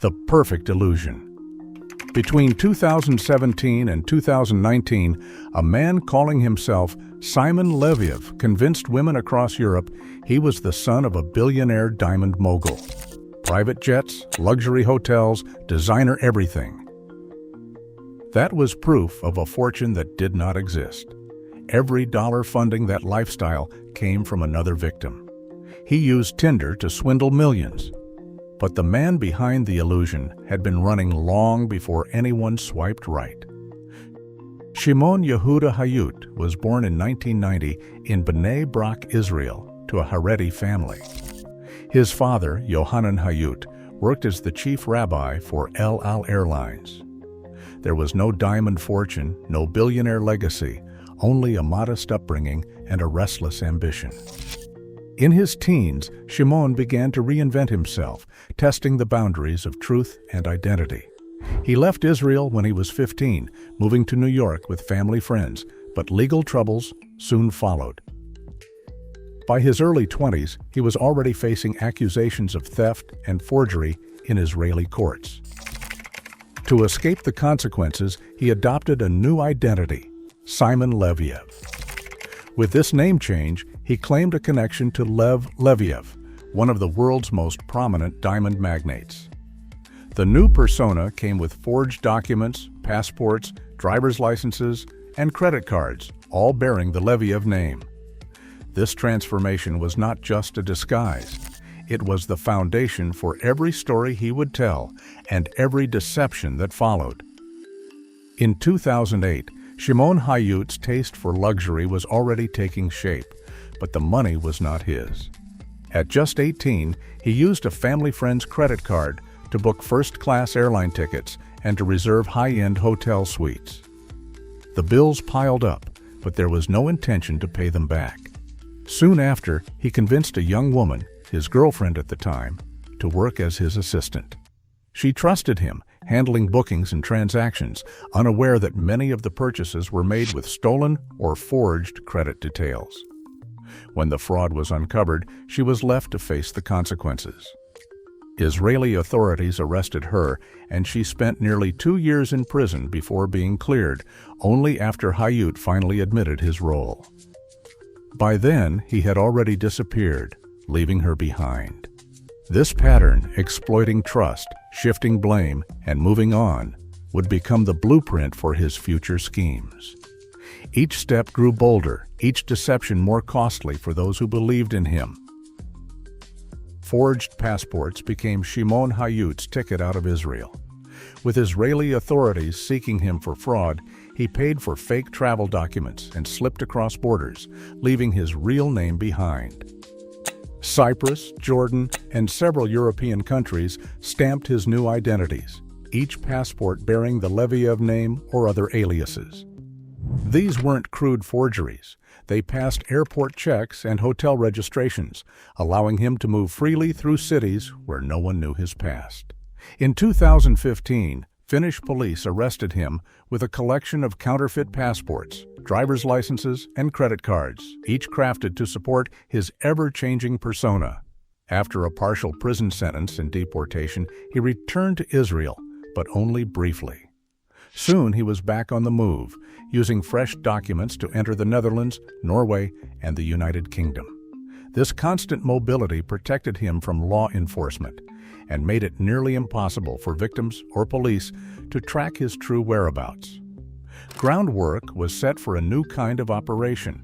The perfect illusion. Between 2017 and 2019, a man calling himself Simon Leviev convinced women across Europe he was the son of a billionaire diamond mogul. Private jets, luxury hotels, designer everything. That was proof of a fortune that did not exist. Every dollar funding that lifestyle came from another victim. He used Tinder to swindle millions. But the man behind the illusion had been running long before anyone swiped right. Shimon Yehuda Hayut was born in 1990 in Bnei Brak, Israel, to a Haredi family. His father, Yohanan Hayut, worked as the chief rabbi for El Al Airlines. There was no diamond fortune, no billionaire legacy, only a modest upbringing and a restless ambition. In his teens, Shimon began to reinvent himself, testing the boundaries of truth and identity. He left Israel when he was 15, moving to New York with family friends, but legal troubles soon followed. By his early 20s, he was already facing accusations of theft and forgery in Israeli courts. To escape the consequences, he adopted a new identity, Simon Leviev. With this name change, he claimed a connection to Lev Leviev, one of the world's most prominent diamond magnates. The new persona came with forged documents, passports, driver's licenses, and credit cards, all bearing the Leviev name. This transformation was not just a disguise. It was the foundation for every story he would tell and every deception that followed. In 2008, Shimon Hayut's taste for luxury was already taking shape, but the money was not his. At just 18, he used a family friend's credit card to book first-class airline tickets and to reserve high-end hotel suites. The bills piled up, but there was no intention to pay them back. Soon after, he convinced a young woman, his girlfriend at the time, to work as his assistant. She trusted him, handling bookings and transactions, unaware that many of the purchases were made with stolen or forged credit details. When the fraud was uncovered, she was left to face the consequences. Israeli authorities arrested her, and she spent nearly 2 years in prison before being cleared, only after Hayut finally admitted his role. By then, he had already disappeared, leaving her behind. This pattern, exploiting trust, shifting blame, and moving on, would become the blueprint for his future schemes. Each step grew bolder, each deception more costly for those who believed in him. Forged passports became Shimon Hayut's ticket out of Israel. With Israeli authorities seeking him for fraud, he paid for fake travel documents and slipped across borders, leaving his real name behind. Cyprus, Jordan, and several European countries stamped his new identities, each passport bearing the Leviev name or other aliases. These weren't crude forgeries. They passed airport checks and hotel registrations, allowing him to move freely through cities where no one knew his past. In 2015, Finnish police arrested him with a collection of counterfeit passports, driver's licenses, and credit cards, each crafted to support his ever-changing persona. After a partial prison sentence and deportation, he returned to Israel, but only briefly. Soon he was back on the move, using fresh documents to enter the Netherlands, Norway, and the United Kingdom. This constant mobility protected him from law enforcement and made it nearly impossible for victims or police to track his true whereabouts. Groundwork was set for a new kind of operation,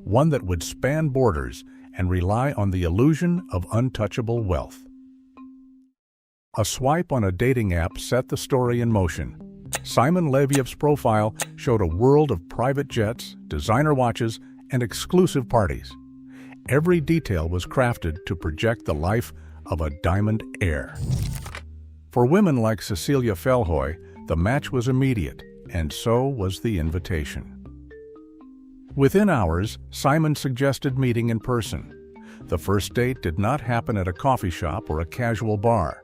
one that would span borders and rely on the illusion of untouchable wealth. A swipe on a dating app set the story in motion. Simon Leviev's profile showed a world of private jets, designer watches, and exclusive parties. Every detail was crafted to project the life of a diamond heir. For women like Cecilia Felhoy, the match was immediate, and so was the invitation. Within hours, Simon suggested meeting in person. The first date did not happen at a coffee shop or a casual bar.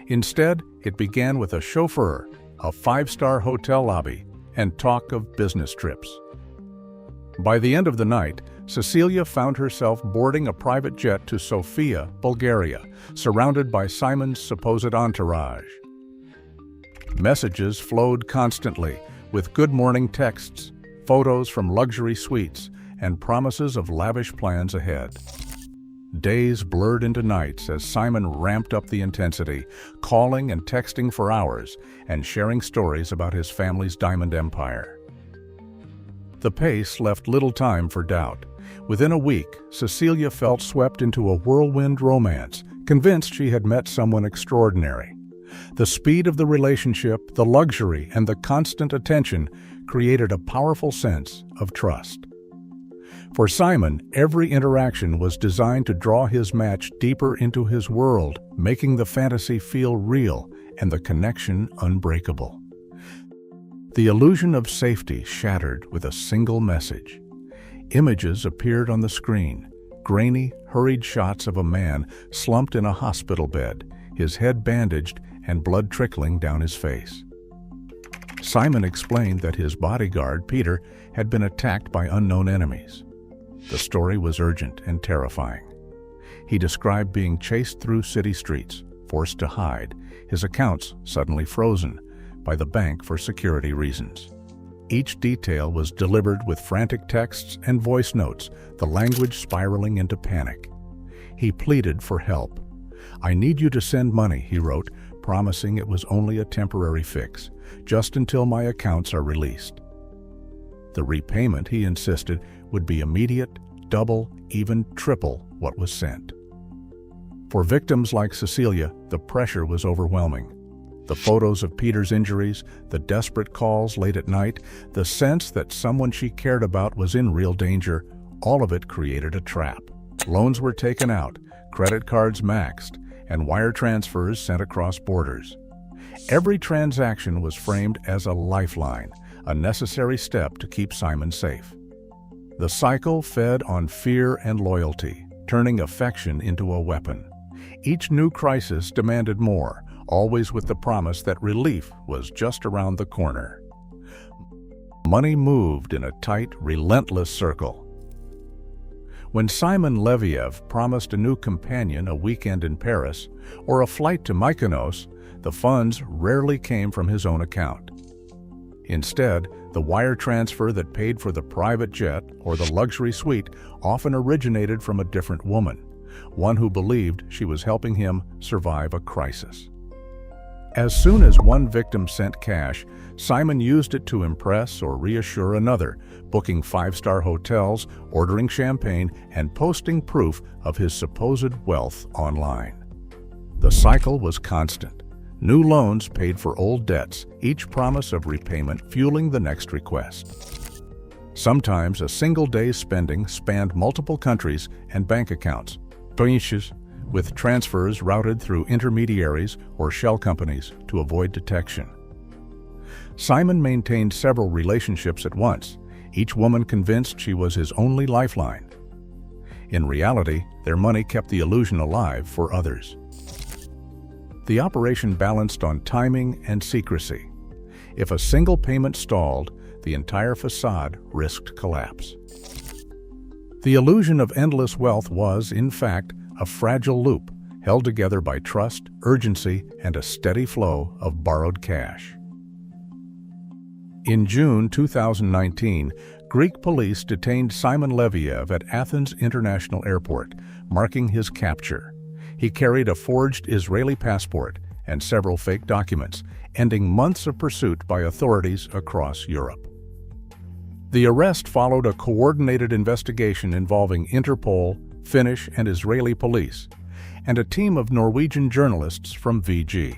Instead, it began with a chauffeur, a 5-star hotel lobby, and talk of business trips. By the end of the night, Cecilia found herself boarding a private jet to Sofia, Bulgaria, surrounded by Simon's supposed entourage. Messages flowed constantly, with good morning texts, photos from luxury suites, and promises of lavish plans ahead. Days blurred into nights as Simon ramped up the intensity, calling and texting for hours and sharing stories about his family's diamond empire. The pace left little time for doubt. Within a week, Cecilia felt swept into a whirlwind romance, convinced she had met someone extraordinary. The speed of the relationship, the luxury, and the constant attention created a powerful sense of trust. For Simon, every interaction was designed to draw his match deeper into his world, making the fantasy feel real and the connection unbreakable. The illusion of safety shattered with a single message. Images appeared on the screen, grainy, hurried shots of a man slumped in a hospital bed, his head bandaged and blood trickling down his face. Simon explained that his bodyguard, Peter, had been attacked by unknown enemies. The story was urgent and terrifying. He described being chased through city streets, forced to hide, his accounts suddenly frozen by the bank for security reasons. Each detail was delivered with frantic texts and voice notes, the language spiraling into panic. He pleaded for help. "I need you to send money," he wrote, promising it was only a temporary fix, just until my accounts are released. The repayment, he insisted, would be immediate, double, even triple what was sent. For victims like Cecilia, the pressure was overwhelming. The photos of Peter's injuries, the desperate calls late at night, the sense that someone she cared about was in real danger, all of it created a trap. Loans were taken out, credit cards maxed, and wire transfers sent across borders. Every transaction was framed as a lifeline, a necessary step to keep Simon safe. The cycle fed on fear and loyalty, turning affection into a weapon. Each new crisis demanded more, always with the promise that relief was just around the corner. Money moved in a tight, relentless circle. When Simon Leviev promised a new companion a weekend in Paris or a flight to Mykonos, the funds rarely came from his own account. Instead, the wire transfer that paid for the private jet or the luxury suite often originated from a different woman, one who believed she was helping him survive a crisis. As soon as one victim sent cash, Simon used it to impress or reassure another, booking five-star hotels, ordering champagne, and posting proof of his supposed wealth online. The cycle was constant. New loans paid for old debts, each promise of repayment fueling the next request. Sometimes a single day's spending spanned multiple countries and bank accounts, with transfers routed through intermediaries or shell companies to avoid detection. Simon maintained several relationships at once, each woman convinced she was his only lifeline. In reality, their money kept the illusion alive for others. The operation balanced on timing and secrecy. If a single payment stalled, the entire facade risked collapse. The illusion of endless wealth was, in fact, a fragile loop held together by trust, urgency, and a steady flow of borrowed cash. In June 2019, Greek police detained Simon Leviev at Athens International Airport, marking his capture. He carried a forged Israeli passport and several fake documents, ending months of pursuit by authorities across Europe. The arrest followed a coordinated investigation involving Interpol, Finnish and Israeli police, and a team of Norwegian journalists from VG.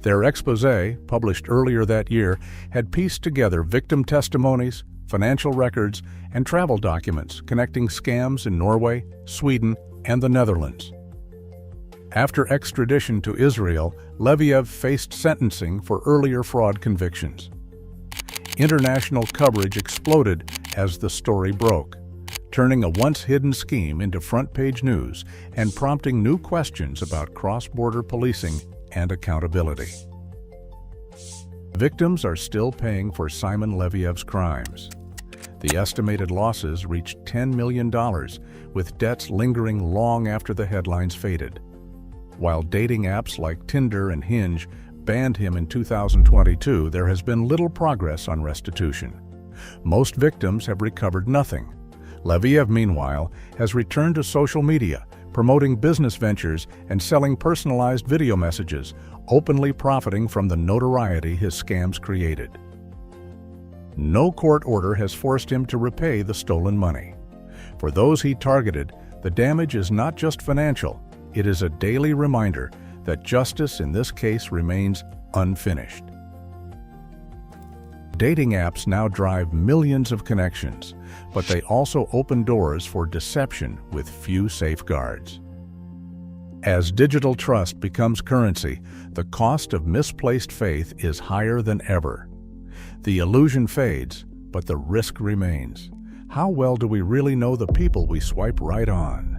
Their exposé, published earlier that year, had pieced together victim testimonies, financial records, and travel documents connecting scams in Norway, Sweden, and the Netherlands. After extradition to Israel, Leviev faced sentencing for earlier fraud convictions. International coverage exploded as the story broke, turning a once-hidden scheme into front-page news and prompting new questions about cross-border policing and accountability. Victims are still paying for Simon Leviev's crimes. The estimated losses reached $10 million, with debts lingering long after the headlines faded. While dating apps like Tinder and Hinge banned him in 2022, there has been little progress on restitution. Most victims have recovered nothing. Leviev, meanwhile, has returned to social media, promoting business ventures and selling personalized video messages, openly profiting from the notoriety his scams created. No court order has forced him to repay the stolen money. For those he targeted, the damage is not just financial, it is a daily reminder that justice in this case remains unfinished. Dating apps now drive millions of connections, but they also open doors for deception with few safeguards. As digital trust becomes currency, the cost of misplaced faith is higher than ever. The illusion fades, but the risk remains. How well do we really know the people we swipe right on?